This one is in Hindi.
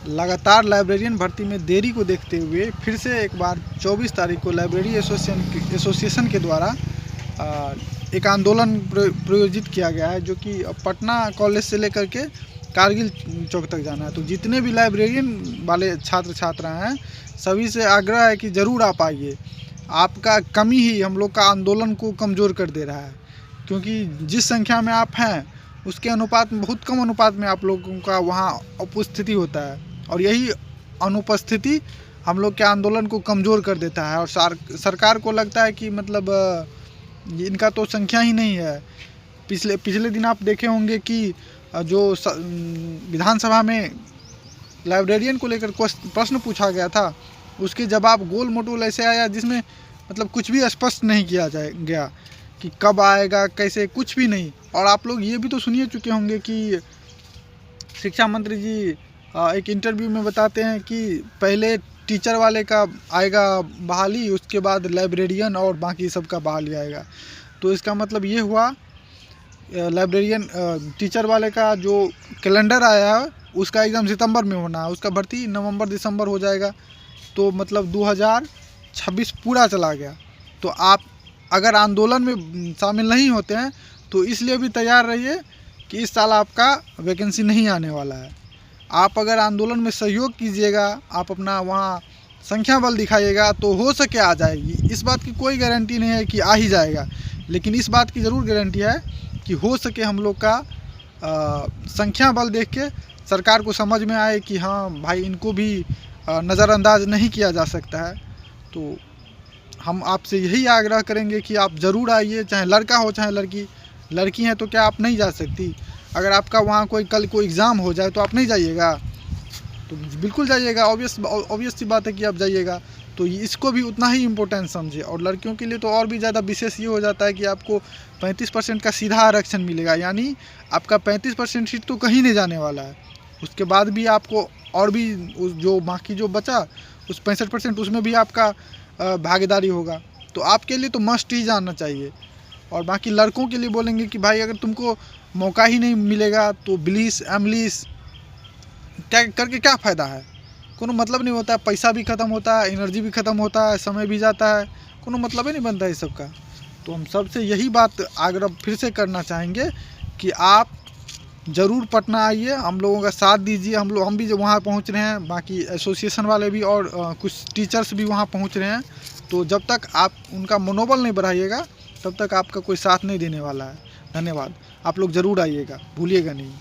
लगातार लाइब्रेरियन भर्ती में देरी को देखते हुए फिर से एक बार 24 तारीख को लाइब्रेरी एसोसिएशन के द्वारा एक आंदोलन प्रायोजित किया गया है, जो कि पटना कॉलेज से लेकर के कारगिल चौक तक जाना है। तो जितने भी लाइब्रेरियन वाले छात्र छात्रा हैं, सभी से आग्रह है कि ज़रूर आप आइए। आपका कमी ही हम लोग का आंदोलन को कमज़ोर कर दे रहा है, क्योंकि जिस संख्या में आप हैं उसके अनुपात में, बहुत कम अनुपात में आप लोगों का वहाँ उपस्थिति होता है, और यही अनुपस्थिति हम लोग के आंदोलन को कमज़ोर कर देता है। और सरकार को लगता है कि मतलब इनका तो संख्या ही नहीं है। पिछले दिन आप देखे होंगे कि जो विधानसभा में लाइब्रेरियन को लेकर प्रश्न पूछा गया था, उसके जवाब गोल मोटोल ऐसे आया जिसमें मतलब कुछ भी स्पष्ट नहीं किया गया कि कब आएगा, कैसे, कुछ भी नहीं। और आप लोग ये भी तो सुनिए चुके होंगे कि शिक्षा मंत्री जी एक इंटरव्यू में बताते हैं कि पहले टीचर वाले का आएगा बहाली, उसके बाद लाइब्रेरियन और बाकी सब का बहाली आएगा। तो इसका मतलब ये हुआ लाइब्रेरियन टीचर वाले का जो कैलेंडर आया है उसका एग्ज़ाम सितंबर में होना है, उसका भर्ती नवंबर दिसंबर हो जाएगा। तो मतलब 2026 पूरा चला गया। तो आप अगर आंदोलन में शामिल नहीं होते हैं तो इसलिए भी तैयार रहिए कि इस साल आपका वैकेंसी नहीं आने वाला है। आप अगर आंदोलन में सहयोग कीजिएगा, आप अपना वहाँ संख्या बल दिखाइएगा, तो हो सके आ जाएगी। इस बात की कोई गारंटी नहीं है कि आ ही जाएगा, लेकिन इस बात की ज़रूर गारंटी है कि हो सके हम लोग का संख्या बल देख के सरकार को समझ में आए कि हाँ भाई, इनको भी नज़रअंदाज नहीं किया जा सकता है। तो हम आपसे यही आग्रह करेंगे कि आप ज़रूर आइए, चाहे लड़का हो चाहे लड़की। लड़की हैं तो क्या आप नहीं जा सकती? अगर आपका वहाँ कल कोई एग्ज़ाम हो जाए तो आप नहीं जाइएगा? तो बिल्कुल जाइएगा, ऑब्वियस सी बात है कि आप जाइएगा। तो इसको भी उतना ही इम्पोर्टेंट समझे। और लड़कियों के लिए तो और भी ज़्यादा विशेष ये हो जाता है कि आपको 35% का सीधा आरक्षण मिलेगा, यानी आपका 35% सीट तो कहीं नहीं जाने वाला है। उसके बाद भी आपको और भी जो बाकी जो बचा उस 65% उसमें भी आपका भागीदारी होगा। तो आपके लिए तो मस्ट ही जाना चाहिए। और बाकी लड़कों के लिए बोलेंगे कि भाई, अगर तुमको मौका ही नहीं मिलेगा तो बिलीस एमलिस क्या करके क्या फ़ायदा है? कोनो मतलब नहीं होता है। पैसा भी ख़त्म होता है, एनर्जी भी ख़त्म होता है, समय भी जाता है, कोनो मतलब ही नहीं बनता है इस सब का। तो हम सबसे यही बात आग्रह फिर से करना चाहेंगे कि आप ज़रूर पटना आइए, हम लोगों का साथ दीजिए। हम भी वहाँ पहुँच रहे हैं, बाकी एसोसिएशन वाले भी और कुछ टीचर्स भी वहाँ पहुँच रहे हैं। तो जब तक आप उनका मनोबल नहीं बढ़ाइएगा तब तक आपका कोई साथ नहीं देने वाला है। धन्यवाद। आप लोग ज़रूर आइएगा, भूलिएगा नहीं।